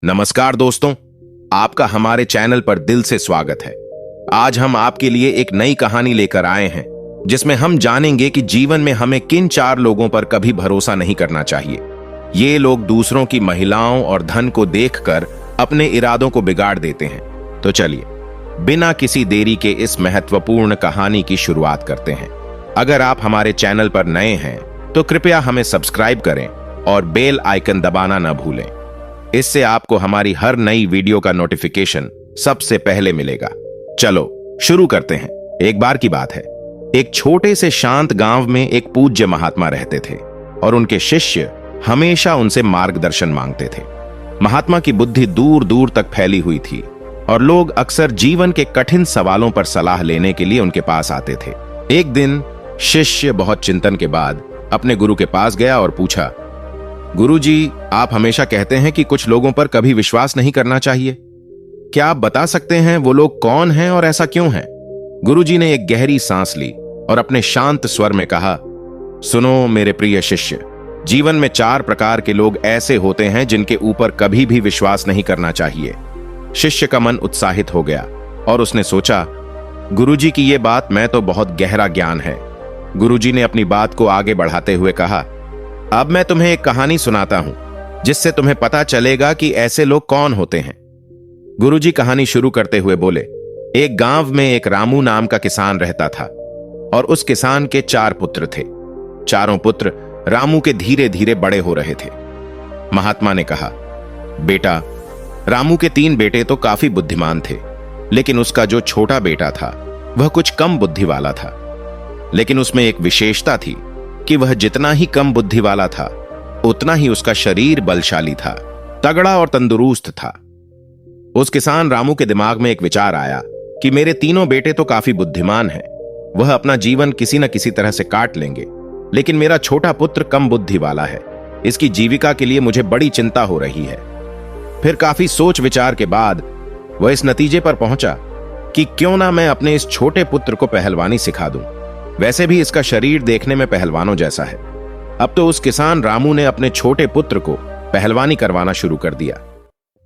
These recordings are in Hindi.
नमस्कार दोस्तों, आपका हमारे चैनल पर दिल से स्वागत है। आज हम आपके लिए एक नई कहानी लेकर आए हैं जिसमें हम जानेंगे कि जीवन में हमें किन 4 लोगों पर कभी भरोसा नहीं करना चाहिए। ये लोग दूसरों की महिलाओं और धन को देखकर अपने इरादों को बिगाड़ देते हैं। तो चलिए बिना किसी देरी के इस महत्वपूर्ण कहानी की शुरुआत करते हैं। अगर आप हमारे चैनल पर नए हैं तो कृपया हमें सब्सक्राइब करें और बेल आइकन दबाना न भूलें। इससे आपको हमारी हर नई वीडियो का नोटिफिकेशन सबसे पहले मिलेगा। चलो शुरू करते हैं। एक बार की बात है, एक छोटे से शांत गांव में एक पूज्य महात्मा रहते थे और उनके शिष्य हमेशा उनसे मार्गदर्शन मांगते थे। महात्मा की बुद्धि दूर दूर तक फैली हुई थी और लोग अक्सर जीवन के कठिन सवालों पर सलाह लेने के लिए उनके पास आते थे। एक दिन शिष्य बहुत चिंतन के बाद अपने गुरु के पास गया और पूछा, गुरुजी, आप हमेशा कहते हैं कि कुछ लोगों पर कभी विश्वास नहीं करना चाहिए। क्या आप बता सकते हैं वो लोग कौन हैं और ऐसा क्यों है? गुरुजी ने एक गहरी सांस ली और अपने शांत स्वर में कहा, सुनो मेरे प्रिय शिष्य, जीवन में 4 प्रकार के लोग ऐसे होते हैं जिनके ऊपर कभी भी विश्वास नहीं करना चाहिए। शिष्य का मन उत्साहित हो गया और उसने सोचा, गुरुजी की ये बात में तो बहुत गहरा ज्ञान है। गुरुजी ने अपनी बात को आगे बढ़ाते हुए कहा, अब मैं तुम्हें एक कहानी सुनाता हूं जिससे तुम्हें पता चलेगा कि ऐसे लोग कौन होते हैं। गुरुजी कहानी शुरू करते हुए बोले, एक गांव में एक रामू नाम का किसान रहता था और उस किसान के 4 पुत्र थे। चारों पुत्र रामू के धीरे धीरे बड़े हो रहे थे। महात्मा ने कहा, बेटा, रामू के 3 बेटे तो काफी बुद्धिमान थे, लेकिन उसका जो छोटा बेटा था वह कुछ कम बुद्धि वाला था। लेकिन उसमें एक विशेषता थी कि वह जितना ही कम बुद्धि वाला था उतना ही उसका शरीर बलशाली था, तगड़ा और तंदुरुस्त था। उस किसान रामू के दिमाग में एक विचार आया कि मेरे तीनों बेटे तो काफी बुद्धिमान हैं, वह अपना जीवन किसी न किसी तरह से काट लेंगे, लेकिन मेरा छोटा पुत्र कम बुद्धि वाला है, इसकी जीविका के लिए मुझे बड़ी चिंता हो रही है। फिर काफी सोच विचार के बाद वह इस नतीजे पर पहुंचा कि क्यों ना मैं अपने इस छोटे पुत्र को पहलवानी सिखा दूं। वैसे भी इसका शरीर देखने में पहलवानों जैसा है। अब तो उस किसान रामू ने अपने छोटे पुत्र को पहलवानी करवाना शुरू कर दिया।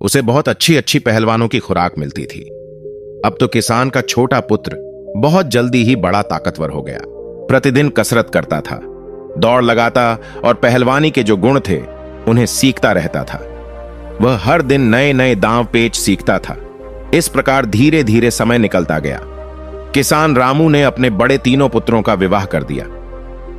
उसे बहुत अच्छी अच्छी पहलवानों की खुराक मिलती थी। अब तो किसान का छोटा पुत्र बहुत जल्दी ही बड़ा ताकतवर हो गया। प्रतिदिन कसरत करता था, दौड़ लगाता और पहलवानी के जो गुण थे उन्हें सीखता रहता था। वह हर दिन नए नए दांव पेच सीखता था। इस प्रकार धीरे धीरे समय निकलता गया। किसान रामू ने अपने बड़े तीनों पुत्रों का विवाह कर दिया।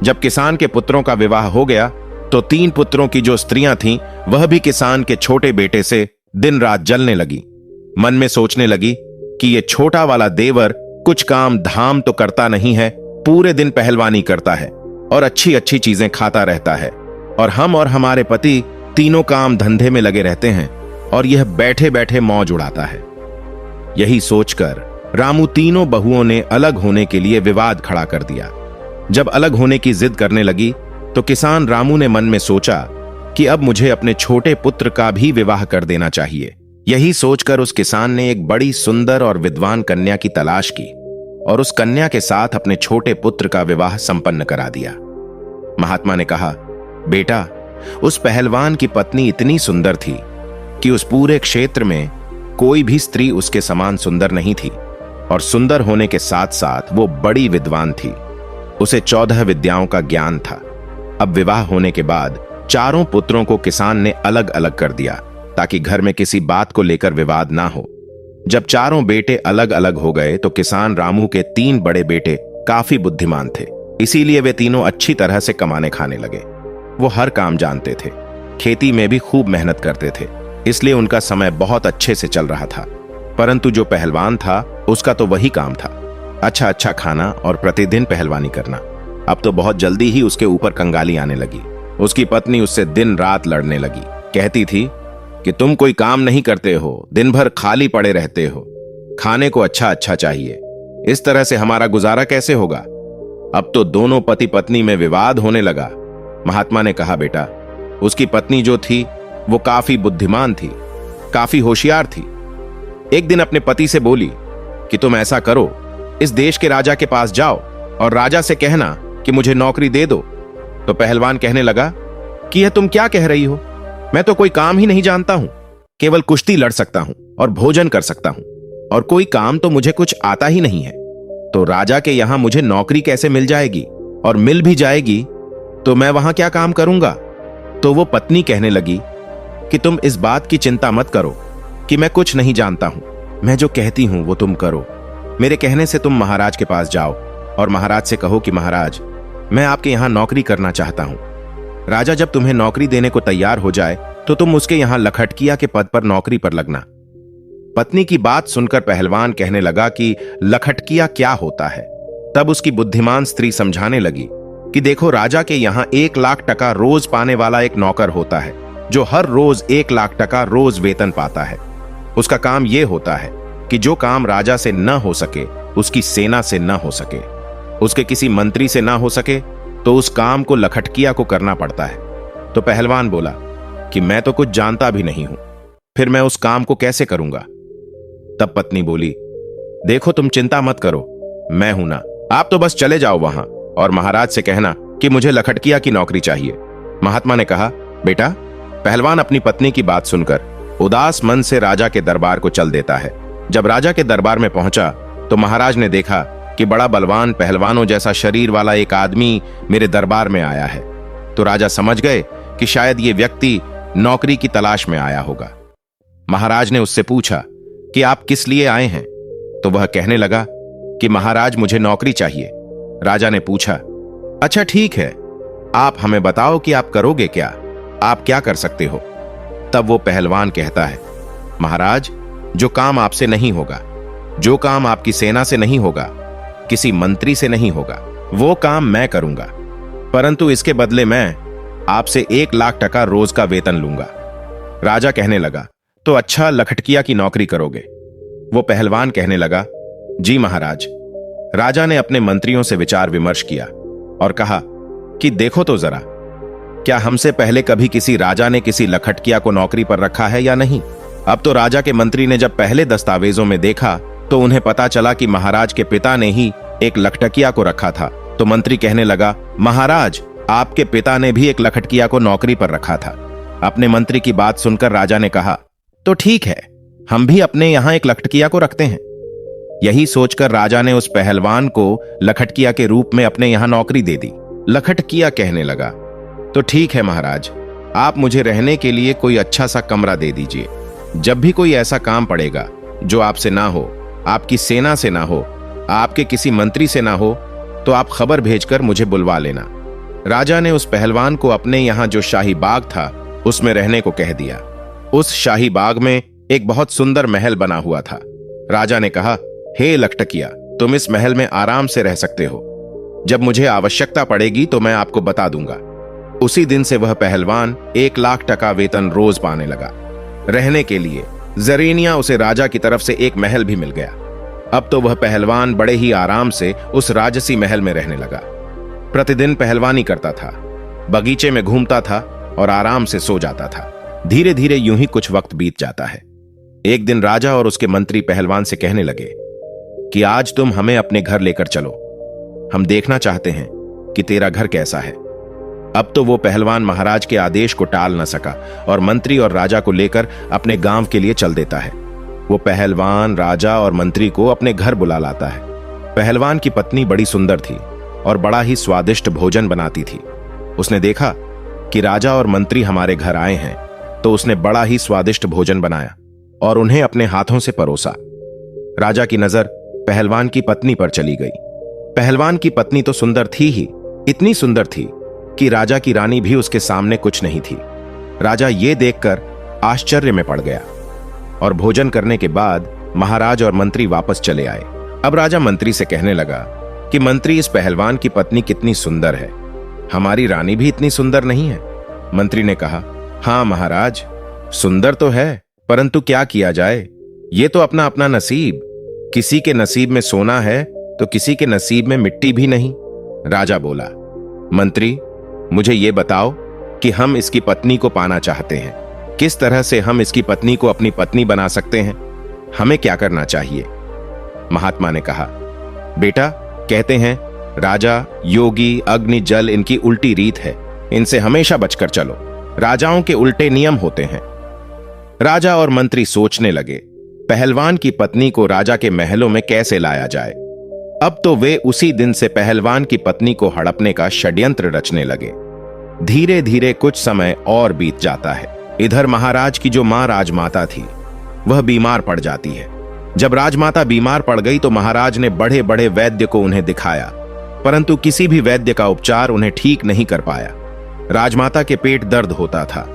जब किसान के पुत्रों का विवाह हो गया तो 3 पुत्रों की जो स्त्रियां थीं वह भी किसान के छोटे बेटे से दिन रात जलने लगी। मन में सोचने लगी कि ये छोटा वाला देवर कुछ काम धाम तो करता नहीं है, पूरे दिन पहलवानी करता है और अच्छी अच्छी चीजें खाता रहता है, और हम और हमारे पति तीनों काम धंधे में लगे रहते हैं और यह बैठे बैठे मौज उड़ाता है। यही सोचकर रामू तीनों बहुओं ने अलग होने के लिए विवाद खड़ा कर दिया। जब अलग होने की जिद करने लगी तो किसान रामू ने मन में सोचा कि अब मुझे अपने छोटे पुत्र का भी विवाह कर देना चाहिए। यही सोचकर उस किसान ने एक बड़ी सुंदर और विद्वान कन्या की तलाश की और उस कन्या के साथ अपने छोटे पुत्र का विवाह संपन्न करा दिया। महात्मा ने कहा, बेटा, उस पहलवान की पत्नी इतनी सुंदर थी कि उस पूरे क्षेत्र में कोई भी स्त्री उसके समान सुंदर नहीं थी, और सुंदर होने के साथ साथ वो बड़ी विद्वान थी। उसे 14 विद्याओं का ज्ञान था। अब विवाह होने के बाद चारों पुत्रों को किसान ने अलग अलग कर दिया ताकि घर में किसी बात को लेकर विवाद ना हो। जब चारों बेटे अलग अलग हो गए तो किसान रामू के 3 बड़े बेटे काफी बुद्धिमान थे, इसीलिए वे तीनों अच्छी तरह से कमाने खाने लगे। वो हर काम जानते थे, खेती में भी खूब मेहनत करते थे, इसलिए उनका समय बहुत अच्छे से चल रहा था। परंतु जो पहलवान था उसका तो वही काम था, अच्छा अच्छा खाना और प्रतिदिन पहलवानी करना। अब तो बहुत जल्दी ही उसके ऊपर कंगाली आने लगी। उसकी पत्नी उससे दिन रात लड़ने लगी, कहती थी कि तुम कोई काम नहीं करते हो, दिन भर खाली पड़े रहते हो, खाने को अच्छा अच्छा चाहिए, इस तरह से हमारा गुजारा कैसे होगा। अब तो दोनों पति पत्नी में विवाद होने लगा। महात्मा ने कहा, बेटा, उसकी पत्नी जो थी वो काफी बुद्धिमान थी, काफी होशियार थी। एक दिन अपने पति से बोली कि तुम ऐसा करो, इस देश के राजा के पास जाओ और राजा से कहना कि मुझे नौकरी दे दो। तो पहलवान कहने लगा कि यह तुम क्या कह रही हो, मैं तो कोई काम ही नहीं जानता हूं, केवल कुश्ती लड़ सकता हूं और भोजन कर सकता हूं, और कोई काम तो मुझे कुछ आता ही नहीं है। तो राजा के यहां मुझे नौकरी कैसे मिल जाएगी, और मिल भी जाएगी तो मैं वहां क्या काम करूंगा? तो वो पत्नी कहने लगी कि तुम इस बात की चिंता मत करो कि मैं कुछ नहीं जानता हूं, मैं जो कहती हूं वो तुम करो। मेरे कहने से तुम महाराज के पास जाओ और महाराज से कहो कि महाराज, मैं आपके यहां नौकरी करना चाहता हूं। राजा जब तुम्हें नौकरी देने को तैयार हो जाए तो तुम उसके यहां लखटकिया के पद पर नौकरी पर लगना। पत्नी की बात सुनकर पहलवान कहने लगा कि लखटकिया क्या होता है। तब उसकी बुद्धिमान स्त्री समझाने लगी कि देखो, राजा के यहां 1 लाख टका रोज पाने वाला एक नौकर होता है, जो हर रोज 1 लाख टका रोज वेतन पाता है। उसका काम यह होता है कि जो काम राजा से न हो सके, उसकी सेना से न हो सके, उसके किसी मंत्री से ना हो सके, तो उस काम को लखटकिया को करना पड़ता है। तो पहलवान बोला कि मैं तो कुछ जानता भी नहीं हूं, फिर मैं उस काम को कैसे करूंगा? तब पत्नी बोली, देखो तुम चिंता मत करो, मैं हूं ना, आप तो बस चले जाओ वहां और महाराज से कहना कि मुझे लखटकिया की नौकरी चाहिए। महात्मा ने कहा, बेटा। पहलवान अपनी पत्नी की बात सुनकर उदास मन से राजा के दरबार को चल देता है। जब राजा के दरबार में पहुंचा तो महाराज ने देखा कि बड़ा बलवान पहलवानों जैसा शरीर वाला एक आदमी मेरे दरबार में आया है। तो राजा समझ गए कि शायद ये व्यक्ति नौकरी की तलाश में आया होगा। महाराज ने उससे पूछा कि आप किस लिए आए हैं? तो वह कहने लगा कि महाराज, मुझे नौकरी चाहिए। राजा ने पूछा, अच्छा ठीक है, आप हमें बताओ कि आप करोगे क्या, आप क्या कर सकते हो? तब वो पहलवान कहता है, महाराज, जो काम आपसे नहीं होगा, जो काम आपकी सेना से नहीं होगा, किसी मंत्री से नहीं होगा, वो काम मैं करूंगा, परंतु इसके बदले मैं आपसे 1 लाख टका रोज का वेतन लूंगा। राजा कहने लगा, तो अच्छा, लखटकिया की नौकरी करोगे? वो पहलवान कहने लगा, जी महाराज। राजा ने अपने मंत्रियों से विचार विमर्श किया और कहा कि देखो तो जरा, क्या हमसे पहले कभी किसी राजा ने किसी लखटकिया को नौकरी पर रखा है या नहीं? अब तो राजा के मंत्री ने जब पहले दस्तावेजों में देखा तो उन्हें पता चला कि महाराज के पिता ने ही एक लखटकिया को रखा था। तो मंत्री कहने लगा, महाराज, आपके पिता ने भी एक लखटकिया को नौकरी पर रखा था। अपने मंत्री की बात सुनकर राजा ने कहा, तो ठीक है, हम भी अपने यहां एक लखटकिया को रखते हैं। यही सोचकर राजा ने उस पहलवान को लखटकिया के रूप में अपने यहां नौकरी दे दी। लखटकिया कहने लगा, तो ठीक है महाराज, आप मुझे रहने के लिए कोई अच्छा सा कमरा दे दीजिए। जब भी कोई ऐसा काम पड़ेगा जो आपसे ना हो, आपकी सेना से ना हो, आपके किसी मंत्री से ना हो, तो आप खबर भेजकर मुझे बुलवा लेना। राजा ने उस पहलवान को अपने यहां जो शाही बाग था उसमें रहने को कह दिया। उस शाही बाग में एक बहुत सुंदर महल बना हुआ था। राजा ने कहा, हे लखटकिया, तुम इस महल में आराम से रह सकते हो। जब मुझे आवश्यकता पड़ेगी तो मैं आपको बता दूंगा। उसी दिन से वह पहलवान 1 लाख टका वेतन रोज पाने लगा। रहने के लिए जरीनिया उसे राजा की तरफ से एक महल भी मिल गया। अब तो वह पहलवान बड़े ही आराम से उस राजसी महल में रहने लगा। प्रतिदिन पहलवानी करता था, बगीचे में घूमता था और आराम से सो जाता था। धीरे धीरे यूं ही कुछ वक्त बीत जाता है। एक दिन राजा और उसके मंत्री पहलवान से कहने लगे कि आज तुम हमें अपने घर लेकर चलो, हम देखना चाहते हैं कि तेरा घर कैसा है। अब तो वो पहलवान महाराज के आदेश को टाल न सका और मंत्री और राजा को लेकर अपने गांव के लिए चल देता है। वो पहलवान राजा और मंत्री को अपने घर बुला लाता है। पहलवान की पत्नी बड़ी सुंदर थी और बड़ा ही स्वादिष्ट भोजन बनाती थी। उसने देखा कि राजा और मंत्री हमारे घर आए हैं, तो उसने बड़ा ही स्वादिष्ट भोजन बनाया और उन्हें अपने हाथों से परोसा। राजा की नजर पहलवान की पत्नी पर चली गई। पहलवान की पत्नी तो सुंदर थी ही, इतनी सुंदर थी कि राजा की रानी भी उसके सामने कुछ नहीं थी। राजा ये देखकर आश्चर्य में पड़ गया और भोजन करने के बाद महाराज और मंत्री वापस चले आए। अब राजा मंत्री से कहने लगा कि मंत्री, इस पहलवान की पत्नी कितनी सुंदर है, हमारी रानी भी इतनी सुंदर नहीं है। मंत्री ने कहा, हाँ महाराज, सुंदर तो है, परंतु क्या किया जाए, ये तो अपना अपना नसीब। किसी के नसीब में सोना है तो किसी के नसीब में मिट्टी भी नहीं। राजा बोला, मंत्री, मुझे ये बताओ कि हम इसकी पत्नी को पाना चाहते हैं, किस तरह से हम इसकी पत्नी को अपनी पत्नी बना सकते हैं, हमें क्या करना चाहिए? महात्मा ने कहा, बेटा, कहते हैं राजा, योगी, अग्नि, जल इनकी उल्टी रीत है, इनसे हमेशा बचकर चलो। राजाओं के उल्टे नियम होते हैं। राजा और मंत्री सोचने लगे पहलवान की पत्नी को राजा के महलों में कैसे लाया जाए। अब तो वे उसी दिन से पहलवान की पत्नी को हड़पने का षड्यंत्र रचने लगे। धीरे धीरे कुछ समय और बीत जाता है। इधर महाराज की जो मां राजमाता थी वह बीमार पड़ जाती है। जब राजमाता बीमार पड़ गई तो महाराज ने बड़े बड़े वैद्य को उन्हें दिखाया, परंतु किसी भी वैद्य का उपचार उन्हें ठीक नहीं कर पाया। राजमाता के पेट दर्द होता था,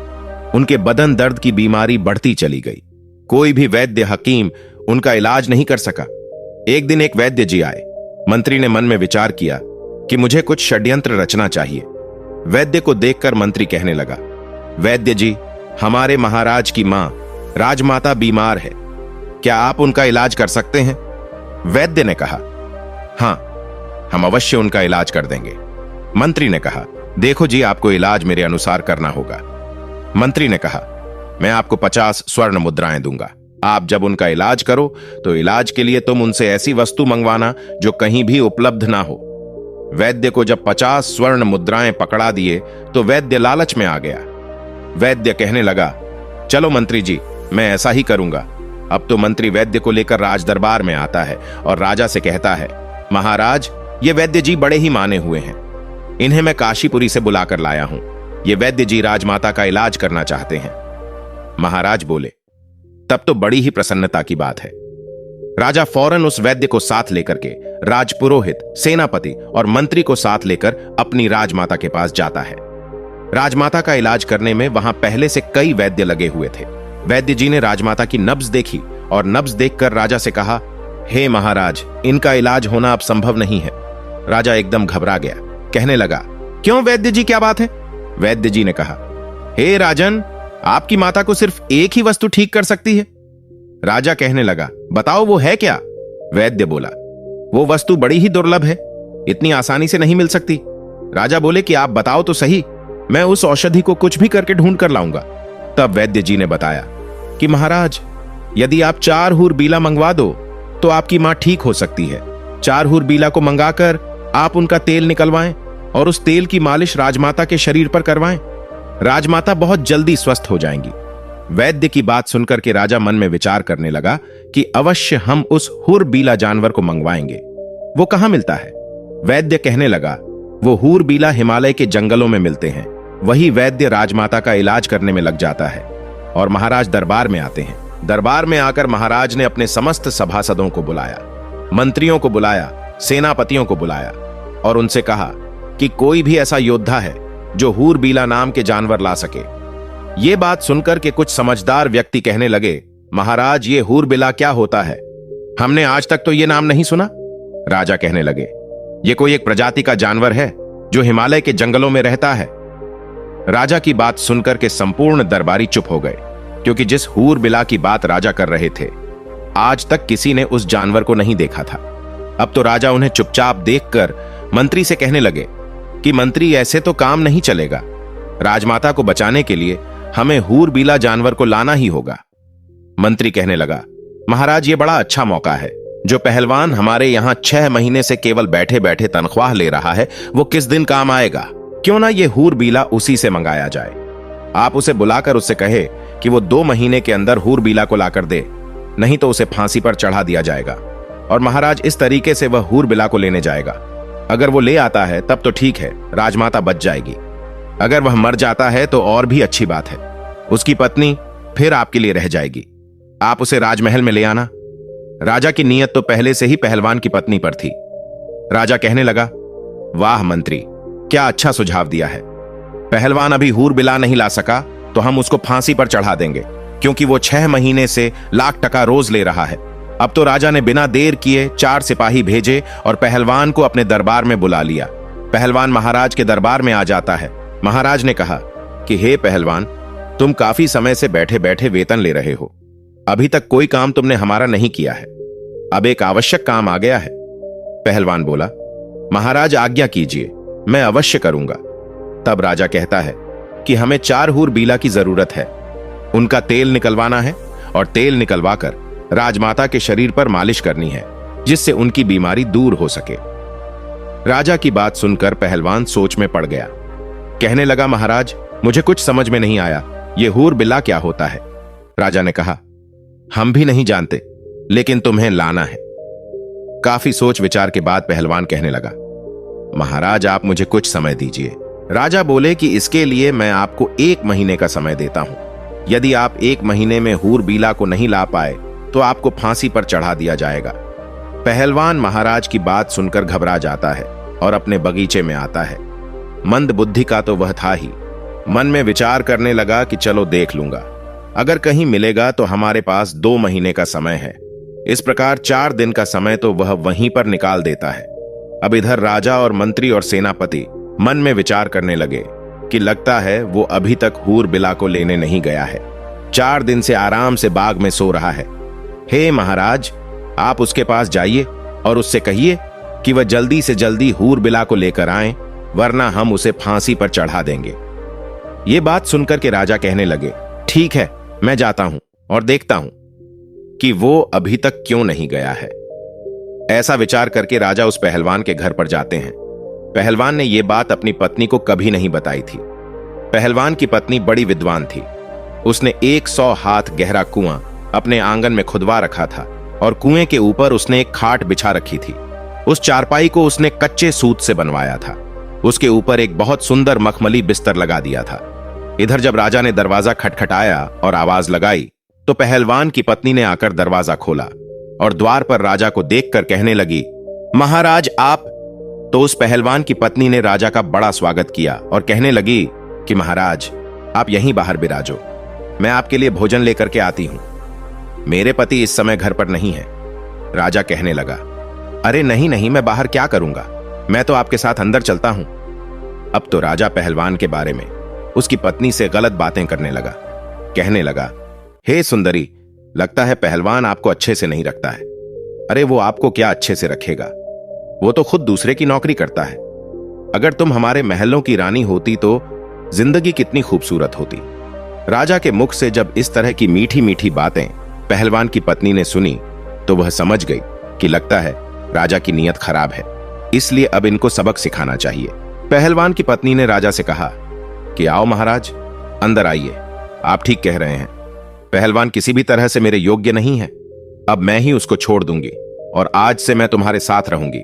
उनके बदन दर्द की बीमारी बढ़ती चली गई। कोई भी वैद्य हकीम उनका इलाज नहीं कर सका। एक दिन एक वैद्य जी आए। मंत्री ने मन में विचार किया कि मुझे कुछ षड्यंत्र रचना चाहिए। वैद्य को देखकर मंत्री कहने लगा, वैद्य जी, हमारे महाराज की मां राजमाता बीमार है, क्या आप उनका इलाज कर सकते हैं? वैद्य ने कहा, हां, हम अवश्य उनका इलाज कर देंगे। मंत्री ने कहा, देखो जी, आपको इलाज मेरे अनुसार करना होगा। मंत्री ने कहा, मैं आपको 50 स्वर्ण मुद्राएं दूंगा। आप जब उनका इलाज करो तो इलाज के लिए तुम उनसे ऐसी वस्तु मंगवाना जो कहीं भी उपलब्ध ना हो। वैद्य को जब 50 स्वर्ण मुद्राएं पकड़ा दिए तो वैद्य लालच में आ गया। वैद्य कहने लगा, चलो मंत्री जी, मैं ऐसा ही करूंगा। अब तो मंत्री वैद्य को लेकर राज दरबार में आता है और राजा से कहता है, महाराज, ये वैद्य जी बड़े ही माने हुए हैं, इन्हें मैं काशीपुरी से बुलाकर लाया हूं। ये वैद्य जी राजमाता का इलाज करना चाहते हैं। महाराज बोले, तब तो बड़ी ही प्रसन्नता की बात है। राजा फौरन उस वैद्य को साथ लेकर के राजपुरोहित, सेनापति और मंत्री को साथ लेकर अपनी राजमाता के पास जाता है। राजमाता का इलाज करने में वहां पहले से कई वैद्य लगे हुए थे। वैद्य जी ने राजमाता की नब्ज देखी और नब्ज देखकर राजा से कहा, हे महाराज, इनका इलाज होना अब संभव नहीं है। राजा एकदम घबरा गया, कहने लगा, क्यों वैद्य जी, क्या बात है? वैद्य जी ने कहा, हे राजन, आपकी माता को सिर्फ एक ही वस्तु ठीक कर सकती है। राजा कहने लगा, बताओ वो है क्या? वैद्य बोला, वो वस्तु बड़ी ही दुर्लभ है, इतनी आसानी से नहीं मिल सकती। राजा बोले कि आप बताओ तो सही, मैं उस औषधि को कुछ भी करके ढूंढ कर लाऊंगा। तब वैद्य जी ने बताया कि महाराज, यदि आप 4 हूर बीला मंगवा दो तो आपकी मां ठीक हो सकती है। 4 हूर बीला को मंगाकर आप उनका तेल निकलवाएं और उस तेल की मालिश राजमाता के शरीर पर करवाएं। राजमाता बहुत जल्दी स्वस्थ हो जाएंगी। वैद्य की बात सुनकर के राजा मन में विचार करने लगा कि अवश्य हम उस हुर बीला जानवर को मंगवाएंगे। वो कहां मिलता है? वैद्य कहने लगा, वो हुर बीला हिमालय के जंगलों में मिलते हैं। वही वैद्य राजमाता का इलाज करने में लग जाता है और महाराज दरबार में आते हैं। दरबार में आकर महाराज ने अपने समस्त सभासदों को बुलाया, मंत्रियों को बुलाया, सेनापतियों को बुलाया और उनसे कहा कि कोई भी ऐसा योद्धा है जो हूर बीला नाम के जानवर ला सके। ये बात सुनकर के कुछ समझदार व्यक्ति कहने लगे, महाराज, ये हूर बिला क्या होता है? हमने आज तक तो ये नाम नहीं सुना। राजा कहने लगे, ये कोई एक प्रजाति का जानवर है जो हिमालय के जंगलों में रहता है। राजा की बात सुनकर के संपूर्ण दरबारी चुप हो गए, क्योंकि जिस हूर बिला की बात राजा कर रहे थे आज तक किसी ने उस जानवर को नहीं देखा था। अब तो राजा उन्हें चुपचाप देखकर मंत्री से कहने लगे कि मंत्री, ऐसे तो काम नहीं चलेगा। राजमाता को बचाने के लिए हमें हूर बीला जानवर को लाना ही होगा। मंत्री कहने लगा, महाराज, ये बड़ा अच्छा मौका है। जो पहलवान हमारे यहां 6 महीने से केवल बैठे बैठे तनख्वाह ले रहा है वो किस दिन काम आएगा? क्यों ना ये हूर बीला उसी से मंगाया जाए। आप उसे बुलाकर उससे कहे कि वो 2 महीने के अंदर हूर बीला को लाकर दे, नहीं तो उसे फांसी पर चढ़ा दिया जाएगा। और महाराज, इस तरीके से वह हूर बिला को लेने जाएगा। अगर वो ले आता है तब तो ठीक है, राजमाता बच जाएगी। अगर वह मर जाता है तो और भी अच्छी बात है, उसकी पत्नी फिर आपके लिए रह जाएगी। आप उसे राजमहल में ले आना। राजा की नीयत तो पहले से ही पहलवान की पत्नी पर थी। राजा कहने लगा, वाह मंत्री, क्या अच्छा सुझाव दिया है। पहलवान अभी हूर बिला नहीं ला सका तो हम उसको फांसी पर चढ़ा देंगे, क्योंकि वो 6 महीने से लाख टका रोज ले रहा है। अब तो राजा ने बिना देर किए 4 सिपाही भेजे और पहलवान को अपने दरबार में बुला लिया। पहलवान महाराज के दरबार में आ जाता है। महाराज ने कहा कि हे पहलवान, तुम काफी समय से बैठे बैठे वेतन ले रहे हो, अभी तक कोई काम तुमने हमारा नहीं किया है। अब एक आवश्यक काम आ गया है। पहलवान बोला, महाराज आज्ञा कीजिए, मैं अवश्य करूंगा। तब राजा कहता है कि हमें 4 हूर बीला की जरूरत है, उनका तेल निकलवाना है और तेल निकलवाकर राजमाता के शरीर पर मालिश करनी है, जिससे उनकी बीमारी दूर हो सके। राजा की बात सुनकर पहलवान सोच में पड़ गया। कहने लगा, महाराज, मुझे कुछ समझ में नहीं आया, यह हूर बिला क्या होता है? राजा ने कहा, हम भी नहीं जानते, लेकिन तुम्हें लाना है। काफी सोच विचार के बाद पहलवान कहने लगा, महाराज आप मुझे कुछ समय दीजिए। राजा बोले कि इसके लिए मैं आपको 1 महीने का समय देता हूं। यदि आप 1 महीने में हूरबीला को नहीं ला पाए तो आपको फांसी पर चढ़ा दिया जाएगा। पहलवान महाराज की बात सुनकर घबरा जाता है और अपने बगीचे में आता है। मंद बुद्धि का तो वह था ही। मन में विचार करने लगा कि चलो देख लूंगा, अगर कहीं मिलेगा तो हमारे पास 2 महीने का समय है। इस प्रकार 4 दिन का समय तो वह वहीं पर निकाल देता है। अब इधर राजा और मंत्री और सेनापति मन में विचार करने लगे कि लगता है वो अभी तक हूरबिला को लेने नहीं गया है। 4 दिन से आराम से बाग में सो रहा है। हे महाराज, आप उसके पास जाइए और उससे कहिए कि वह जल्दी से जल्दी हूरबिला को लेकर आए, वरना हम उसे फांसी पर चढ़ा देंगे। ये बात सुनकर के राजा कहने लगे, ठीक है, मैं जाता हूं और देखता हूं कि वो अभी तक क्यों नहीं गया है। ऐसा विचार करके राजा उस पहलवान के घर पर जाते हैं। पहलवान ने यह बात अपनी पत्नी को कभी नहीं बताई थी। पहलवान की पत्नी बड़ी विद्वान थी। उसने 100 हाथ गहरा कुआं अपने आंगन में खुदवा रखा था और कुएं के ऊपर उसने एक खाट बिछा रखी थी। उस चारपाई को उसने कच्चे सूत से बनवाया था। उसके ऊपर एक बहुत सुंदर मखमली बिस्तर लगा दिया था। इधर जब राजा ने दरवाजा खटखटाया और आवाज लगाई तो पहलवान की पत्नी ने आकर दरवाजा खोला और द्वार पर राजा को देखकर कहने लगी, महाराज आप। तो उस पहलवान की पत्नी ने राजा का बड़ा स्वागत किया और कहने लगी कि महाराज आप यहीं बाहर बिराजो, मैं आपके लिए भोजन लेकर के आती हूं। मेरे पति इस समय घर पर नहीं है। राजा कहने लगा, अरे नहीं नहीं, मैं बाहर क्या करूंगा, मैं तो आपके साथ अंदर चलता हूं। अब तो राजा पहलवान के बारे में उसकी पत्नी से गलत बातें करने लगा। कहने लगा, हे सुंदरी, लगता है पहलवान आपको अच्छे से नहीं रखता है। अरे वो आपको क्या अच्छे से रखेगा, वो तो खुद दूसरे की नौकरी करता है। अगर तुम हमारे महलों की रानी होती तो जिंदगी कितनी खूबसूरत होती। राजा के मुख से जब इस तरह की मीठी मीठी बातें पहलवान की पत्नी ने सुनी तो वह समझ गई कि लगता है राजा की नीयत खराब है, इसलिए अब इनको सबक सिखाना चाहिए। पहलवान की पत्नी ने राजा से कहा कि आओ महाराज, अंदर आइए, आप ठीक कह रहे हैं, पहलवान किसी भी तरह से मेरे योग्य नहीं है। अब मैं ही उसको छोड़ दूंगी और आज से मैं तुम्हारे साथ रहूंगी।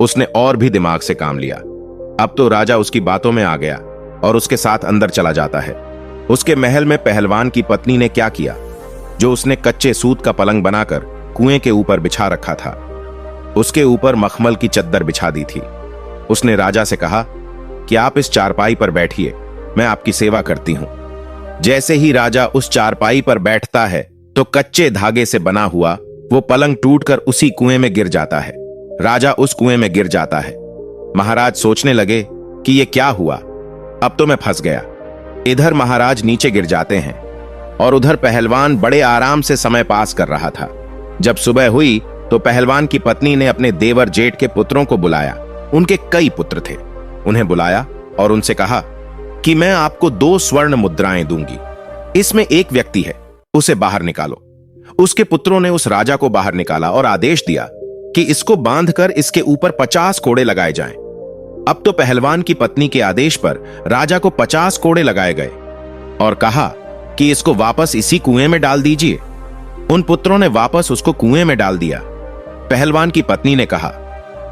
उसने और भी दिमाग से काम लिया। अब तो राजा उसकी बातों में आ गया और उसके साथ अंदर चला जाता है। उसके महल में पहलवान की पत्नी ने क्या किया, जो उसने कच्चे सूत का पलंग बनाकर कुएं के ऊपर बिछा रखा था, उसके ऊपर मखमल की चद्दर बिछा दी थी। उसने राजा से कहा कि आप इस चारपाई पर बैठिए, मैं आपकी सेवा करती हूं। जैसे ही राजा उस चारपाई पर बैठता है तो कच्चे धागे से बना हुआ वो पलंग टूटकर उसी कुएं में गिर जाता है। राजा उस कुएं में गिर जाता है। महाराज सोचने लगे कि ये क्या हुआ, अब तो मैं फंस गया। इधर महाराज नीचे गिर जाते हैं और उधर पहलवान बड़े आराम से समय पास कर रहा था। जब सुबह हुई तो पहलवान की पत्नी ने अपने देवर जेठ के पुत्रों को बुलाया। उनके कई पुत्र थे। उन्हें बुलाया और उनसे कहा कि मैं आपको 2 स्वर्ण मुद्राएं दूंगी, इसमें एक व्यक्ति है, उसे बाहर निकालो। उसके पुत्रों ने उस राजा को बाहर निकाला और आदेश दिया कि इसको बांधकर इसके ऊपर 50 कोड़े लगाए जाएं। अब तो पहलवान की पत्नी के आदेश पर राजा को 50 कोड़े लगाए गए और कहा कि इसको वापस इसी कुएं में डाल दीजिए। उन पुत्रों ने वापस उसको कुएं में डाल दिया। पहलवान की पत्नी ने कहा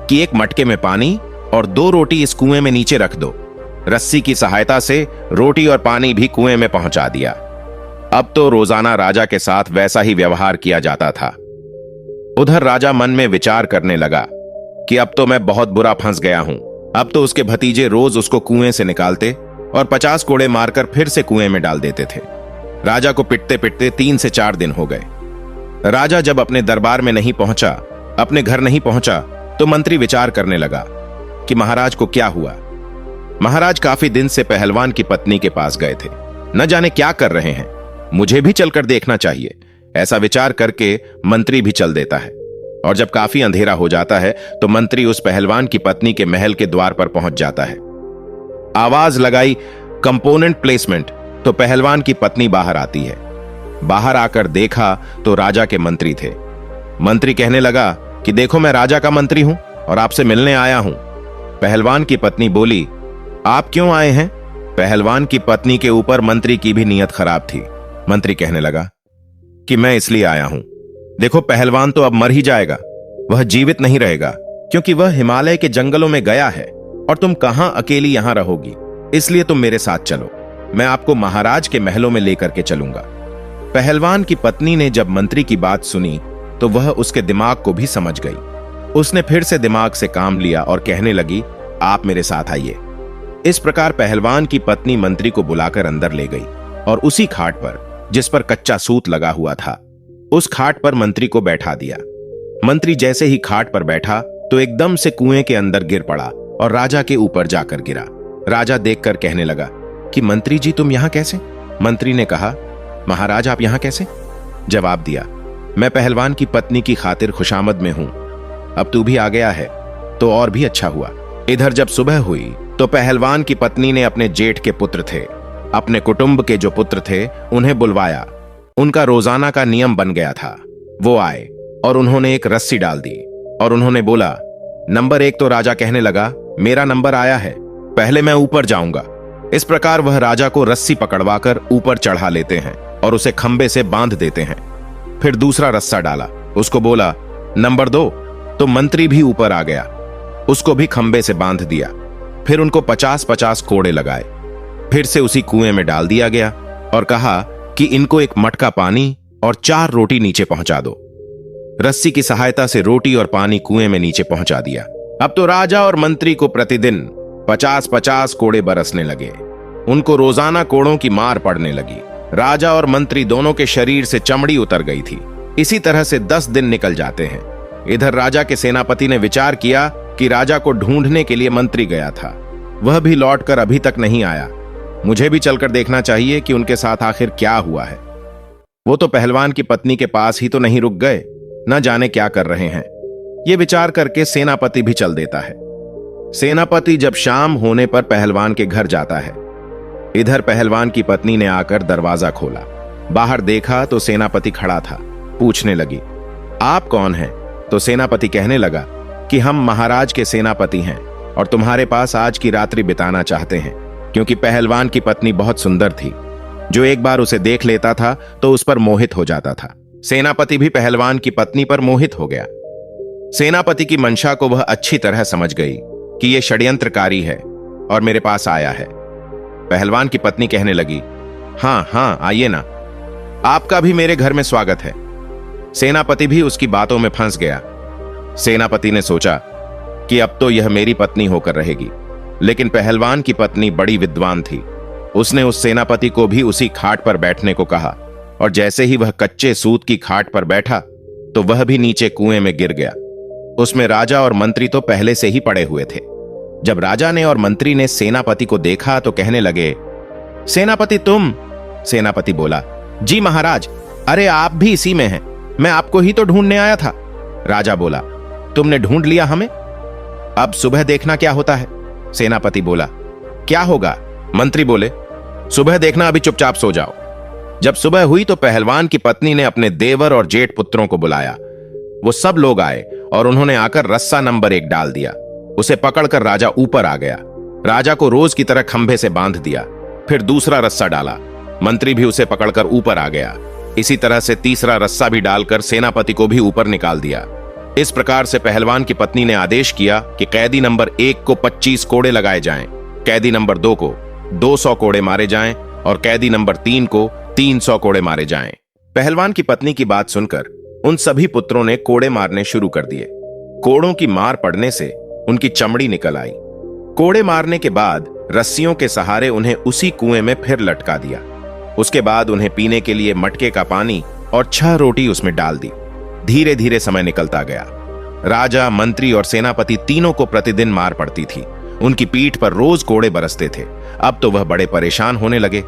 कि एक मटके में पानी और 2 रोटी इस कुएं में नीचे रख दो। रस्सी की सहायता से रोटी और पानी भी कुएं में पहुंचा दिया। अब तो रोजाना राजा के साथ वैसा ही व्यवहार किया जाता था। उधर राजा मन में विचार करने लगा कि अब तो मैं बहुत बुरा फंस गया हूं। अब तो उसके भतीजे रोज उसको कुएं से निकालते और 50 कोड़े मारकर फिर से कुएं में डाल देते थे। राजा को पिटते पिटते 3 से 4 दिन हो गए। राजा जब अपने दरबार में नहीं पहुंचा, अपने घर नहीं पहुंचा, तो मंत्री विचार करने लगा कि महाराज को क्या हुआ। महाराज काफी दिन से पहलवान की पत्नी के पास गए थे, न जाने क्या कर रहे हैं, मुझे भी चलकर देखना चाहिए। ऐसा विचार करके मंत्री भी चल देता है और जब काफी अंधेरा हो जाता है तो मंत्री उस पहलवान की पत्नी के महल के द्वार पर पहुंच जाता है। आवाज लगाई कंपोनेंट प्लेसमेंट, तो पहलवान की पत्नी बाहर आती है। बाहर आकर देखा तो राजा के मंत्री थे। मंत्री कहने लगा कि देखो, मैं राजा का मंत्री हूं और आपसे मिलने आया हूं। पहलवान की पत्नी बोली, आप क्यों आए हैं? पहलवान की पत्नी के ऊपर मंत्री की भी नीयत खराब थी। मंत्री कहने लगा, कि मैं इसलिए आया हूं। देखो, पहलवान तो अब मर ही जाएगा, वह जीवित नहीं रहेगा, क्योंकि वह हिमालय के जंगलों में गया है और तुम कहां अकेली यहां रहोगी। इसलिए तुम मेरे साथ चलो, मैं आपको महाराज के महलों में लेकर के चलूंगा। पहलवान की पत्नी ने जब मंत्री की बात सुनी तो वह उसके दिमाग को भी समझ गई। उसने फिर से दिमाग से काम लिया और कहने लगी, आप मेरे साथ आइए। इस प्रकार पहलवान की पत्नी मंत्री को बुलाकर अंदर ले गई और उसी खाट पर, जिस पर कच्चा सूत लगा हुआ था, उस खाट पर मंत्री को बैठा दिया। मंत्री जैसे ही खाट पर बैठा तो एकदम से कुएं के अंदर गिर पड़ा और राजा के ऊपर जाकर गिरा। राजा देखकर कहने लगा कि मंत्री जी, तुम यहां कैसे? मंत्री ने कहा, महाराज आप यहां कैसे? जवाब दिया, मैं पहलवान की पत्नी की खातिर खुशामद में हूं। अब तू भी आ गया है तो और भी अच्छा हुआ। इधर जब सुबह हुई तो पहलवान की पत्नी ने अपने जेठ के पुत्र थे, अपने कुटुंब के जो पुत्र थे, उन्हें बुलवाया। उनका रोजाना का नियम बन गया था। वो आए और उन्होंने एक रस्सी डाल दी और उन्होंने बोला, नंबर 1। तो राजा कहने लगा, मेरा नंबर आया है, पहले मैं ऊपर जाऊंगा। इस प्रकार वह राजा को रस्सी पकड़वाकर ऊपर चढ़ा लेते हैं और उसे खंबे से बांध देते हैं। फिर दूसरा रस्सा डाला, उसको बोला, नंबर 2। तो मंत्री भी ऊपर आ गया, उसको भी खंबे से बांध दिया। फिर उनको 50-50 कोड़े लगाए। फिर से उसी कुएं में डाल दिया गया और कहा कि इनको एक मटका पानी और 4 रोटी नीचे पहुंचा दो। रस्सी की सहायता से रोटी और पानी कुएं में नीचे पहुंचा दिया। अब तो राजा और मंत्री को प्रतिदिन 50-50 कोड़े बरसने लगे। उनको रोजाना कोड़ों की मार पड़ने लगी। राजा और मंत्री दोनों के शरीर से चमड़ी उतर गई थी। इसी तरह से 10 दिन निकल जाते हैं। इधर राजा के सेनापति ने विचार किया कि राजा को ढूंढने के लिए मंत्री गया था, वह भी लौटकर अभी तक नहीं आया। मुझे भी चलकर देखना चाहिए कि उनके साथ आखिर क्या हुआ है। वो तो पहलवान की पत्नी के पास ही तो नहीं रुक गए, न जाने क्या कर रहे हैं। ये विचार करके सेनापति भी चल देता है। सेनापति जब शाम होने पर पहलवान के घर जाता है। इधर पहलवान की पत्नी ने आकर दरवाजा खोला। बाहर देखा तो सेनापति खड़ा था। पूछने लगी, आप कौन हैं? तो सेनापति कहने लगा कि हम महाराज के सेनापति हैं और तुम्हारे पास आज की रात्रि बिताना चाहते हैं, क्योंकि पहलवान की पत्नी बहुत सुंदर थी। जो एक बार उसे देख लेता था तो उस पर मोहित हो जाता था। सेनापति भी पहलवान की पत्नी पर मोहित हो गया। सेनापति की मंशा को वह अच्छी तरह समझ गई कि यह षड्यंत्रकारी है और मेरे पास आया है। पहलवान की पत्नी कहने लगी, हां आइए ना, आपका भी मेरे घर में स्वागत है। सेनापति भी उसकी बातों में फंस गया। सेनापति ने सोचा कि अब तो यह मेरी पत्नी होकर रहेगी, लेकिन पहलवान की पत्नी बड़ी विद्वान थी। उसने उस सेनापति को भी उसी खाट पर बैठने को कहा और जैसे ही वह कच्चे सूत की खाट पर बैठा तो वह भी नीचे कुएं में गिर गया। उसमें राजा और मंत्री तो पहले से ही पड़े हुए थे। जब राजा ने और मंत्री ने सेनापति को देखा तो कहने लगे, सेनापति तुम? सेनापति बोला, जी महाराज, अरे आप भी इसी में हैं, मैं आपको ही तो ढूंढने आया था। राजा बोला, तुमने ढूंढ लिया हमें? अब सुबह देखना क्या होता है। सेनापति बोला, क्या होगा? मंत्री बोले, सुबह देखना, अभी चुपचाप सो जाओ। जब सुबह हुई तो पहलवान की पत्नी ने अपने देवर और जेठ पुत्रों को बुलाया। वो सब लोग आए और उन्होंने आकर रस्सा नंबर 1 डाल दिया। उसे पकड़कर राजा ऊपर आ गया। राजा को रोज की तरह खंभे से बांध दिया। फिर दूसरा रस्सा डाला। मंत्री भी उसे पकड़कर ऊपर आ गया। इसी तरह से तीसरा रस्सा भी डालकर सेनापति को भी ऊपर निकाल दिया। इस प्रकार से पहलवान की पत्नी ने आदेश किया कि कैदी नंबर 1 को 25 कोड़े लगाए जाएं, कैदी नंबर 2 को 200 कोड़े मारे जाएं और कैदी नंबर 3 को 300 कोड़े मारे जाएं। पहलवान की पत्नी की बात सुनकर उन सभी पुत्रों ने कोड़े मारने शुरू कर दिए। कोड़ों की मार पड़ने से उनकी चमड़ी निकल आई। कोड़े मारने के बाद रस्सियों के सहारे उन्हें उसी कुएं में फिर लटका दिया। उसके बाद उन्हें पीने के लिए मटके का पानी और 6 रोटी उसमें डाल दी। धीरे धीरे समय निकलता गया। राजा, मंत्री और सेनापति तीनों को प्रतिदिन मार पड़ती थी। उनकी पीठ पर रोज कोड़े बरसते थे। अब तो वह बड़े परेशान होने लगे।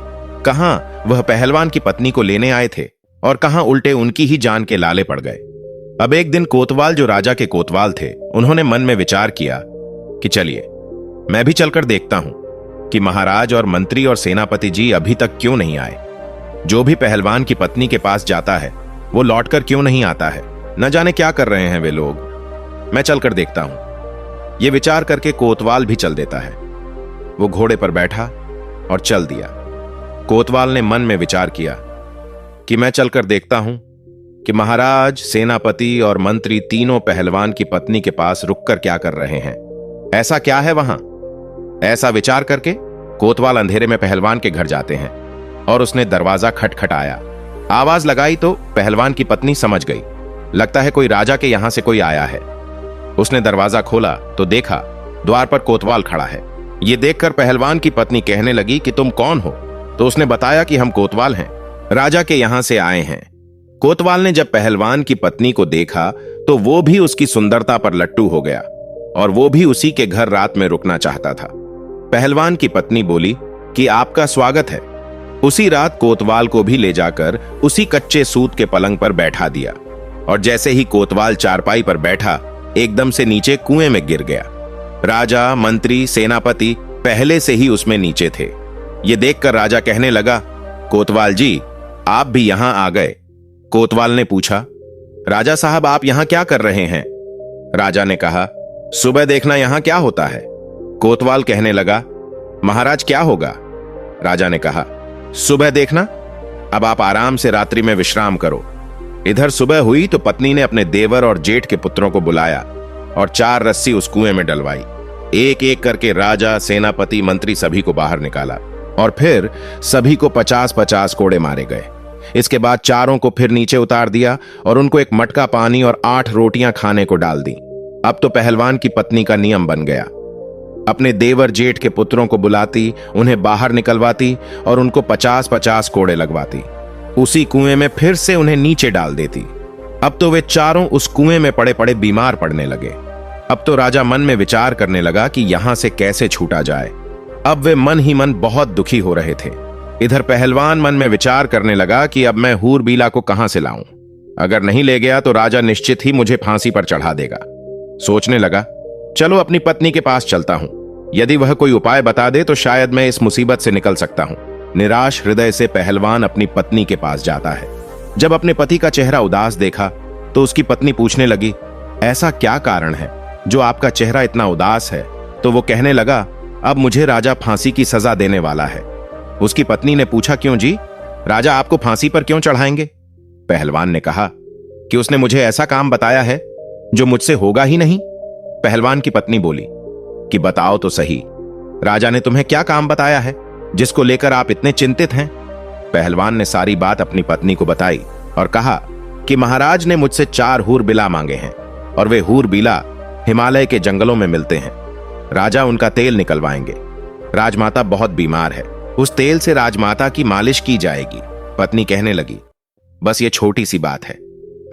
कहां वह पहलवान की पत्नी को लेने आए थे और कहां उल्टे उनकी ही जान के लाले पड़ गए। अब एक दिन कोतवाल, जो राजा के कोतवाल थे, उन्होंने मन में विचार किया कि चलिए मैं भी चलकर देखता हूं कि महाराज और मंत्री और सेनापति जी अभी तक क्यों नहीं आए। जो भी पहलवान की पत्नी के पास जाता है वो लौटकर क्यों नहीं आता है, न जाने क्या कर रहे हैं वे लोग। मैं चलकर देखता हूं। ये विचार करके कोतवाल भी चल देता है। वो घोड़े पर बैठा और चल दिया। कोतवाल ने मन में विचार किया कि मैं चलकर देखता हूं कि महाराज, सेनापति और मंत्री तीनों पहलवान की पत्नी के पास रुककर क्या कर रहे हैं, ऐसा क्या है वहां। ऐसा विचार करके कोतवाल अंधेरे में पहलवान के घर जाते हैं और उसने दरवाजा खटखटाया। आवाज लगाई तो पहलवान की पत्नी समझ गई, लगता है कोई राजा के यहां से कोई आया है। उसने दरवाजा खोला तो देखा द्वार पर कोतवाल खड़ा है। यह देखकर पहलवान की पत्नी कहने लगी कि तुम कौन हो। तो उसने बताया कि हम कोतवाल हैं, राजा के यहां से आए हैं। कोतवाल ने जब पहलवान की पत्नी को देखा तो वो भी उसकी सुंदरता पर लट्टू हो गया और वो भी उसी के घर रात में रुकना चाहता था। पहलवान की पत्नी बोली कि आपका स्वागत है। उसी रात कोतवाल को भी ले जाकर उसी कच्चे सूत के पलंग पर बैठा दिया और जैसे ही कोतवाल चारपाई पर बैठा, एकदम से नीचे कुएं में गिर गया। राजा, मंत्री, सेनापति पहले से ही उसमें नीचे थे। ये देखकर राजा कहने लगा, कोतवाल जी, आप भी यहां आ गए। कोतवाल ने पूछा, राजा साहब, आप यहां क्या कर रहे हैं। राजा ने कहा, सुबह देखना यहां क्या होता है। कोतवाल कहने लगा, महाराज क्या होगा। राजा ने कहा, सुबह देखना। अब आप आराम से रात्रि में विश्राम करो। इधर सुबह हुई तो पत्नी ने अपने देवर और जेठ के पुत्रों को बुलाया और 4 रस्सी उस कुएं में डलवाई। एक एक करके राजा, सेनापति, मंत्री सभी को बाहर निकाला और फिर सभी को 50-50 कोड़े मारे गए। इसके बाद चारों को फिर नीचे उतार दिया और उनको एक मटका पानी और 8 रोटियां खाने को डाल दी। अब तो पहलवान की पत्नी का नियम बन गया, अपने देवर जेठ के पुत्रों को बुलाती, उन्हें बाहर निकलवाती और उनको 50-50 कोड़े लगवाती। उसी कुएं में फिर से उन्हें नीचे डाल देती। अब तो वे चारों उस कुएं में पड़े पड़े बीमार पड़ने लगे। अब तो राजा मन में विचार करने लगा कि यहां से कैसे छूटा जाए। अब वे मन ही मन बहुत दुखी हो रहे थे। इधर पहलवान मन में विचार करने लगा कि अब मैं हूरबीला को कहां से लाऊं। अगर नहीं ले गया तो राजा निश्चित ही मुझे फांसी पर चढ़ा देगा। सोचने लगा, चलो अपनी पत्नी के पास चलता हूं, यदि वह कोई उपाय बता दे तो शायद मैं इस मुसीबत से निकल सकता हूं। निराश हृदय से पहलवान अपनी पत्नी के पास जाता है। जब अपने पति का चेहरा उदास देखा तो उसकी पत्नी पूछने लगी, ऐसा क्या कारण है जो आपका चेहरा इतना उदास है। तो वो कहने लगा, अब मुझे राजा फांसी की सजा देने वाला है। उसकी पत्नी ने पूछा, क्यों जी, राजा आपको फांसी पर क्यों चढ़ाएंगे। पहलवान ने कहा कि उसने मुझे ऐसा काम बताया है जो मुझसे होगा ही नहीं। पहलवान की पत्नी बोली कि बताओ तो सही, राजा ने तुम्हें क्या काम बताया है जिसको लेकर आप इतने चिंतित हैं। पहलवान ने सारी बात अपनी पत्नी को बताई और कहा कि महाराज ने मुझसे 4 हूरबिला मांगे हैं और वे हूरबिला हिमालय के जंगलों में मिलते हैं। राजा उनका तेल निकलवाएंगे। राजमाता बहुत बीमार है, उस तेल से राजमाता की मालिश की जाएगी। पत्नी कहने लगी, बस ये छोटी सी बात है।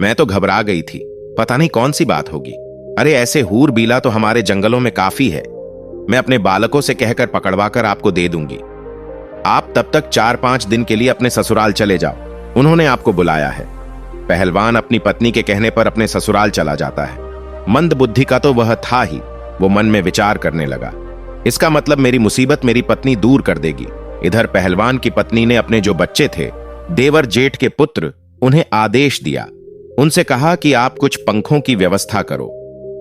मैं तो घबरा गई थी, पता नहीं कौन सी बात होगी। अरे ऐसे हूरबिला तो हमारे जंगलों में काफी है। मैं अपने बालकों से कहकर पकड़वाकर आपको दे दूंगी। आप तब तक 4-5 दिन के लिए अपने ससुराल चले जाओ, उन्होंने आपको बुलाया है। पहलवान अपनी पत्नी के कहने पर अपने ससुराल चला जाता है। मंद बुद्धि का तो वह था ही। वो मन में विचार करने लगा, इसका मतलब मेरी मुसीबत मेरी पत्नी दूर कर देगी। इधर पहलवान की पत्नी ने अपने जो बच्चे थे, देवर जेठ के पुत्र, उन्हें आदेश दिया। उनसे कहा कि आप कुछ पंखों की व्यवस्था करो।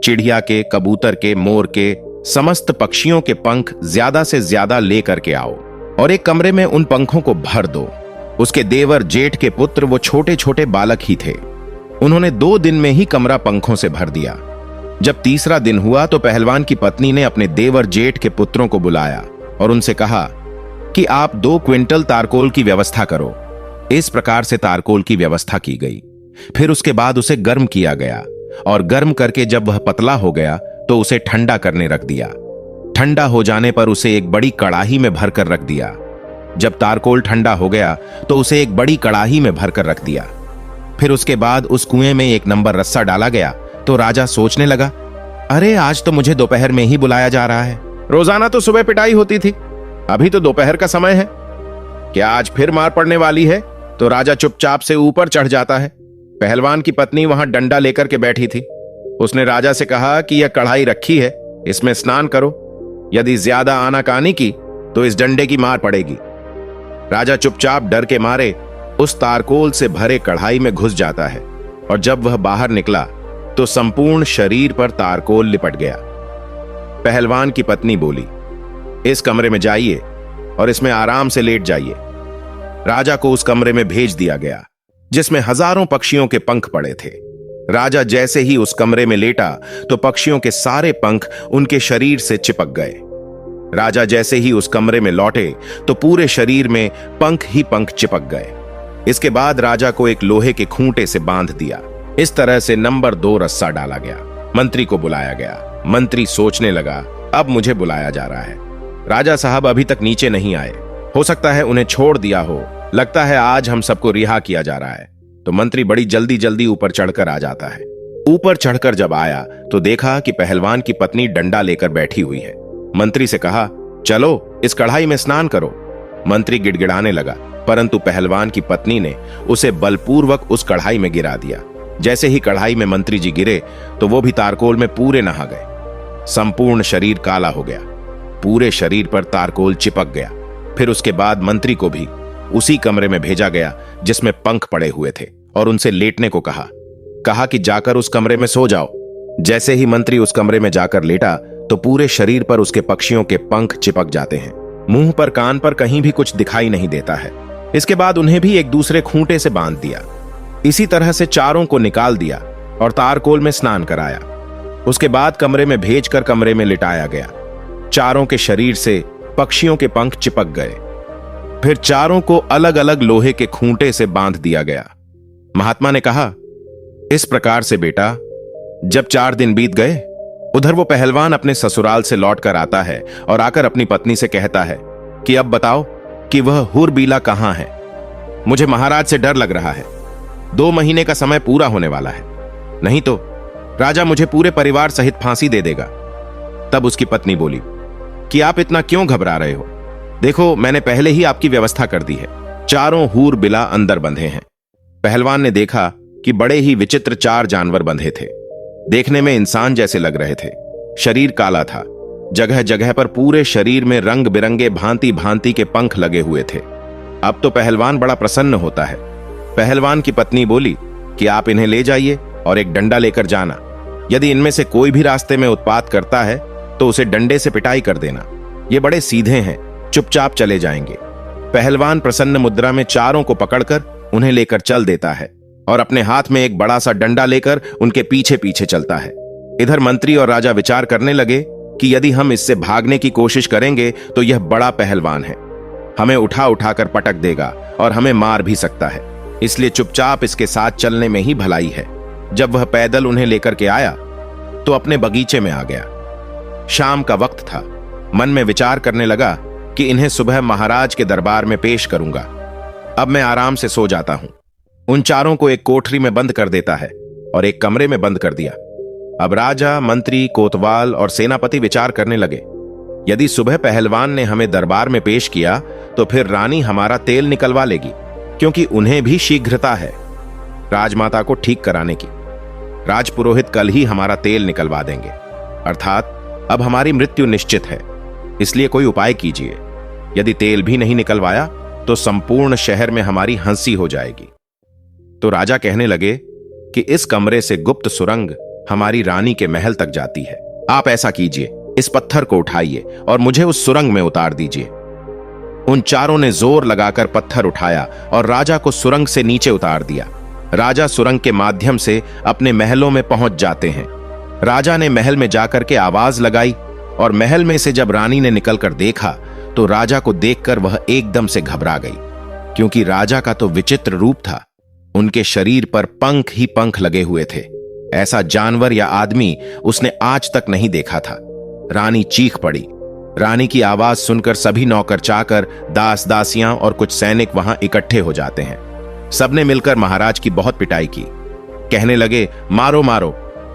चिड़िया के, कबूतर के, मोर के, समस्त पक्षियों के पंख ज्यादा से ज्यादा लेकर के आओ और एक कमरे में उन पंखों को भर दो। उसके देवर जेठ के पुत्र वो छोटे छोटे बालक ही थे। उन्होंने 2 दिन में ही कमरा पंखों से भर दिया। जब तीसरा दिन हुआ तो पहलवान की पत्नी ने अपने देवर जेठ के पुत्रों को बुलाया और उनसे कहा कि आप 2 क्विंटल तारकोल की व्यवस्था करो। इस प्रकार से तारकोल की व्यवस्था की गई। फिर उसके बाद उसे गर्म किया गया और गर्म करके जब वह पतला हो गया तो उसे ठंडा करने रख दिया। ठंडा हो जाने पर उसे एक बड़ी कड़ाही में भरकर रख दिया। जब तारकोल ठंडा हो गया तो उसे एक बड़ी कड़ाही में भरकर रख दिया। फिर उसके बाद उस कुएं में 1 नंबर रस्सा डाला गया तो राजा सोचने लगा, अरे आज तो मुझे दोपहर में ही बुलाया जा रहा है। रोजाना तो सुबह पिटाई होती थी, अभी तो दोपहर का समय है। क्या आज फिर मार पड़ने वाली है। तो राजा चुपचाप से ऊपर चढ़ जाता है। पहलवान की पत्नी वहां डंडा लेकर के बैठी थी। उसने राजा से कहा कि यह कढ़ाई रखी है, इसमें स्नान करो। यदि ज्यादा आनाकानी की तो इस डंडे की मार पड़ेगी। राजा चुपचाप डर के मारे उस तारकोल से भरे कढ़ाई में घुस जाता है और जब वह बाहर निकला तो संपूर्ण शरीर पर तारकोल लिपट गया। पहलवान की पत्नी बोली, इस कमरे में जाइए और इसमें आराम से लेट जाइए। राजा को उस कमरे में भेज दिया गया। जिसमें हजारों पक्षियों के पंख पड़े थे। राजा जैसे ही उस कमरे में लेटा तो पक्षियों के सारे पंख उनके शरीर से चिपक गए। राजा जैसे ही उस कमरे में लौटे तो पूरे शरीर में पंख ही पंख चिपक गए। इसके बाद राजा को एक लोहे के खूंटे से बांध दिया। इस तरह से नंबर 2 रस्सा डाला गया। मंत्री को बुलाया गया। मंत्री सोचने लगा, अब मुझे बुलाया जा रहा है। राजा साहब अभी तक नीचे नहीं आए, हो सकता है उन्हें छोड़ दिया हो। लगता है आज हम सबको रिहा किया जा रहा है। तो मंत्री बड़ी जल्दी जल्दी ऊपर चढ़कर आ जाता है। ऊपर चढ़कर जब आया तो देखा कि पहलवान की पत्नी डंडा लेकर बैठी हुई है। मंत्री से कहा, चलो इस कढ़ाई में स्नान करो। मंत्री गिड़गिड़ाने लगा, परंतु पहलवान की पत्नी ने उसे बलपूर्वक उस कढ़ाई में गिरा दिया। जैसे ही कढ़ाई में मंत्री जी गिरे तो वो भी तारकोल में पूरे नहा गए। संपूर्ण शरीर काला हो गया, पूरे शरीर पर तारकोल चिपक गया। फिर उसके बाद मंत्री को भी उसी कमरे में भेजा गया जिसमें पंख पड़े हुए थे और उनसे लेटने को कहा कि जाकर उस कमरे में सो जाओ। जैसे ही मंत्री उस कमरे में जाकर लेटा तो पूरे शरीर पर उसके पक्षियों के पंख चिपक जाते हैं। मुंह पर कान पर कहीं भी कुछ दिखाई नहीं देता है। इसके बाद उन्हें भी एक दूसरे खूंटे से बांध दिया। इसी तरह से चारों को निकाल दिया और तारकोल में स्नान कराया। उसके बाद कमरे में भेजकर कमरे में लिटाया गया। चारों के शरीर से पक्षियों के पंख चिपक गए। फिर चारों को अलग अलग लोहे के खूंटे से बांध दिया गया। महात्मा ने कहा, इस प्रकार से बेटा, जब 4 दिन बीत गए, उधर वो पहलवान अपने ससुराल से लौटकर आता है और आकर अपनी पत्नी से कहता है कि अब बताओ कि वह हुरबीला कहां है। मुझे महाराज से डर लग रहा है। 2 महीने का समय पूरा होने वाला है, नहीं तो राजा मुझे पूरे परिवार सहित फांसी दे देगा। तब उसकी पत्नी बोली कि आप इतना क्यों घबरा रहे हो? देखो, मैंने पहले ही आपकी व्यवस्था कर दी है। चारों हूरबिला अंदर बंधे हैं। पहलवान ने देखा कि बड़े ही विचित्र 4 जानवर बंधे थे। देखने में इंसान जैसे लग रहे थे। शरीर काला था। जगह जगह पर पूरे शरीर में रंग बिरंगे भांति भांति के पंख लगे हुए थे। अब तो पहलवान बड़ा प्रसन्न होता है। पहलवान की पत्नी बोली कि आप इन्हें ले जाइए और एक डंडा लेकर जाना। यदि इनमें से कोई भी रास्ते में उत्पात करता है तो उसे डंडे से पिटाई कर देना। ये बड़े सीधे हैं, चुपचाप चले जाएंगे। पहलवान प्रसन्न मुद्रा में चारों को पकड़कर उन्हें लेकर चल देता है और अपने हाथ में एक बड़ा सा डंडा लेकर उनके पीछे पीछे चलता है। इधर मंत्री और राजा विचार करने लगे कि यदि हम इससे भागने की कोशिश करेंगे तो यह बड़ा पहलवान है, हमें उठा उठाकर पटक देगा और हमें मार भी सकता है। इसलिए चुपचाप इसके साथ चलने में ही भलाई है। जब वह पैदल उन्हें लेकर के आया तो अपने बगीचे में आ गया। शाम का वक्त था। मन में विचार करने लगा कि इन्हें सुबह महाराज के दरबार में पेश करूंगा। अब मैं आराम से सो जाता हूं। उन चारों को एक कोठरी में बंद कर देता है और एक कमरे में बंद कर दिया। अब राजा, मंत्री, कोतवाल और सेनापति विचार करने लगे, यदि सुबह पहलवान ने हमें दरबार में पेश किया तो फिर रानी हमारा तेल निकलवा लेगी, क्योंकि उन्हें भी शीघ्रता है राजमाता को ठीक कराने की। राजपुरोहित कल ही हमारा तेल निकलवा देंगे, अर्थात अब हमारी मृत्यु निश्चित है। इसलिए कोई उपाय कीजिए। यदि तेल भी नहीं निकलवाया तो संपूर्ण शहर में हमारी हंसी हो जाएगी। तो राजा कहने लगे कि इस कमरे से गुप्त सुरंग हमारी रानी के महल तक जाती है। आप ऐसा कीजिए, इस पत्थर को उठाइए और मुझे उस सुरंग में उतार दीजिए। उन चारों ने जोर लगाकर पत्थर उठाया और राजा को सुरंग से नीचे उतार दिया। राजा सुरंग के माध्यम से अपने महलों में पहुंच जाते हैं। राजा ने महल में जाकर के आवाज लगाई और महल में से जब रानी ने निकलकर देखा तो राजा को देखकर वह एकदम से घबरा गई, क्योंकि राजा का तो विचित्र रूप था। उनके शरीर पर पंख ही पंख लगे हुए थे। ऐसा जानवर या आदमी उसने आज तक नहीं देखा था। रानी चीख पड़ी। रानी की आवाज सुनकर सभी नौकर चाकर, दास दासियां और कुछ सैनिक वहां इकट्ठे हो जाते हैं। सबने मिलकर महाराज की बहुत पिटाई की। कहने लगे, मारो मारो,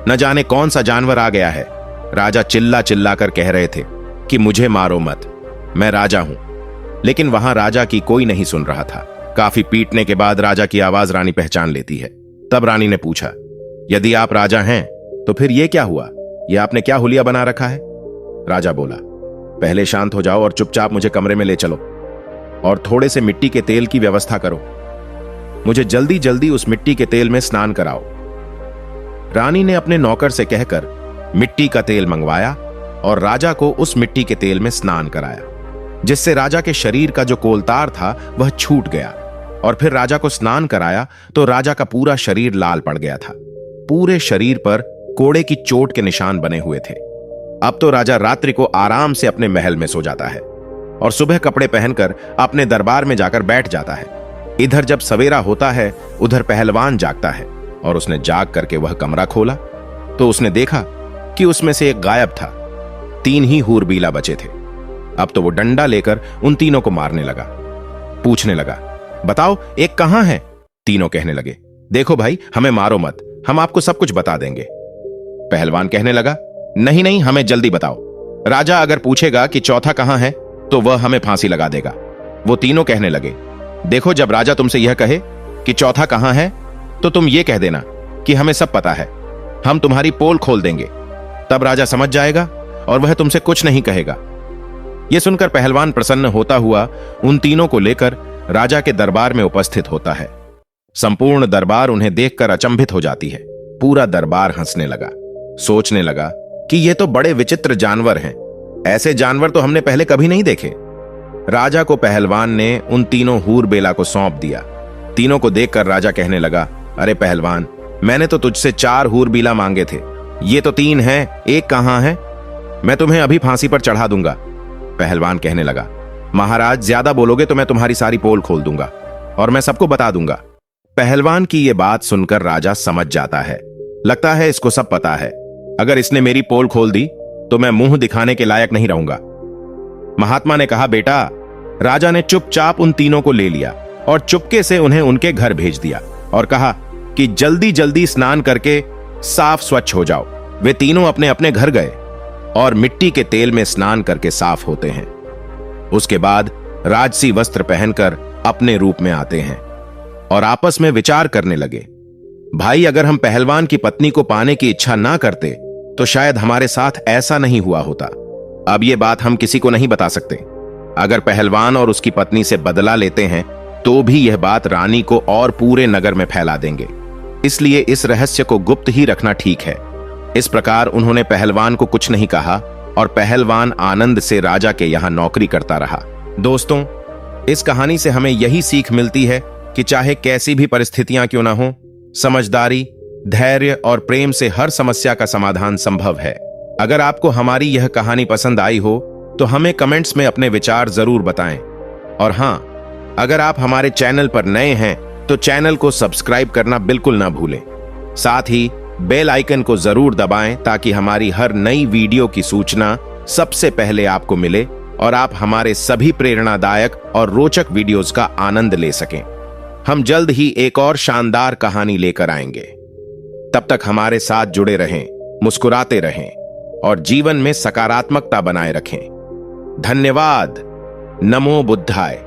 न जाने कौन सा जानवर आ गया है। राजा चिल्ला चिल्ला कर कह रहे थे कि मुझे मारो मत, मैं राजा हूं। लेकिन वहां राजा की कोई नहीं सुन रहा था। काफी पीटने के बाद राजा की आवाज रानी पहचान लेती है। तब रानी ने पूछा, यदि आप राजा हैं तो फिर ये क्या हुआ? ये आपने क्या हुलिया बना रखा है? राजा बोला, पहले शांत हो जाओ और चुपचाप मुझे कमरे में ले चलो और थोड़े से मिट्टी के तेल की व्यवस्था करो। मुझे जल्दी जल्दी उस मिट्टी के तेल में स्नान कराओ। रानी ने अपने नौकर से कहकर मिट्टी का तेल मंगवाया और राजा को उस मिट्टी के तेल में स्नान कराया, जिससे राजा के शरीर का जो कोलतार था वह छूट गया। और फिर राजा को स्नान कराया तो राजा का पूरा शरीर लाल पड़ गया था। पूरे शरीर पर कोड़े की चोट के निशान बने हुए थे। अब तो राजा रात्रि को आराम से अपने महल में सो जाता है और सुबह कपड़े पहनकर अपने दरबार में जाकर बैठ जाता है। इधर जब सवेरा होता है उधर पहलवान जागता है और उसने जाग करके वह कमरा खोला तो उसने देखा कि उसमें से एक गायब था। 3 ही हूरबीला बचे थे। अब तो वो डंडा लेकर उन तीनों को मारने लगा। पूछने लगा, बताओ एक कहां है? तीनों कहने लगे, देखो भाई, हमें मारो मत, हम आपको सब कुछ बता देंगे। पहलवान कहने लगा, नहीं नहीं, हमें जल्दी बताओ। राजा अगर पूछेगा कि चौथा कहां है तो वह हमें फांसी लगा देगा। वो तीनों कहने लगे, देखो, जब राजा तुमसे यह कहे कि चौथा कहां है तो तुम ये कह देना कि हमें सब पता है, हम तुम्हारी पोल खोल देंगे। तब राजा समझ जाएगा और वह तुमसे कुछ नहीं कहेगा। यह सुनकर पहलवान प्रसन्न होता हुआ उन तीनों को लेकर राजा के दरबार में उपस्थित होता है। संपूर्ण दरबार उन्हें देखकर अचंभित हो जाती है। पूरा दरबार हंसने लगा, सोचने लगा कि ये तो बड़े विचित्र जानवर हैं, ऐसे जानवर तो हमने पहले कभी नहीं देखे। राजा को पहलवान ने उन तीनों हूरबेला को सौंप दिया। तीनों को देखकर राजा कहने लगा, अरे पहलवान, मैंने तो तुझसे 4 हूरबीला मांगे थे, ये तो 3 हैं, एक कहां है? मैं तुम्हें अभी फांसी पर चढ़ा दूंगा। पहलवान कहने लगा, महाराज, ज्यादा बोलोगे तो मैं तुम्हारी सारी पोल खोल दूंगा और मैं सबको बता दूंगा। पहलवान की यह बात सुनकर राजा समझ जाता है। लगता है इसको सब पता है। अगर इसने मेरी पोल खोल दी तो मैं मुंह दिखाने के लायक नहीं रहूंगा। महात्मा ने कहा, बेटा। राजा ने चुपचाप उन तीनों को ले लिया और चुपके से उन्हें उनके घर भेज दिया और कहा कि जल्दी जल्दी स्नान करके साफ स्वच्छ हो जाओ। वे तीनों अपने अपने घर गए और मिट्टी के तेल में स्नान करके साफ होते हैं। उसके बाद राजसी वस्त्र पहनकर अपने रूप में आते हैं और आपस में विचार करने लगे, भाई, अगर हम पहलवान की पत्नी को पाने की इच्छा ना करते तो शायद हमारे साथ ऐसा नहीं हुआ होता। अब यह बात हम किसी को नहीं बता सकते। अगर पहलवान और उसकी पत्नी से बदला लेते हैं तो भी यह बात रानी को और पूरे नगर में फैला देंगे, इसलिए इस रहस्य को गुप्त ही रखना ठीक है। इस प्रकार उन्होंने पहलवान को कुछ नहीं कहा और पहलवान आनंद से राजा के यहां नौकरी करता रहा। दोस्तों, इस कहानी से हमें यही सीख मिलती है कि चाहे कैसी भी परिस्थितियां क्यों ना हो, समझदारी, धैर्य और प्रेम से हर समस्या का समाधान संभव है। अगर आपको हमारी यह कहानी पसंद आई हो तो हमें कमेंट्स में अपने विचार जरूर बताएं। और हां, अगर आप हमारे चैनल पर नए हैं तो चैनल को सब्सक्राइब करना बिल्कुल ना भूलें। साथ ही बेल आइकन को जरूर दबाएं ताकि हमारी हर नई वीडियो की सूचना सबसे पहले आपको मिले और आप हमारे सभी प्रेरणादायक और रोचक वीडियोस का आनंद ले सकें। हम जल्द ही एक और शानदार कहानी लेकर आएंगे। तब तक हमारे साथ जुड़े रहें, मुस्कुराते रहें और जीवन में सकारात्मकता बनाए रखें। धन्यवाद। नमो बुद्धाय।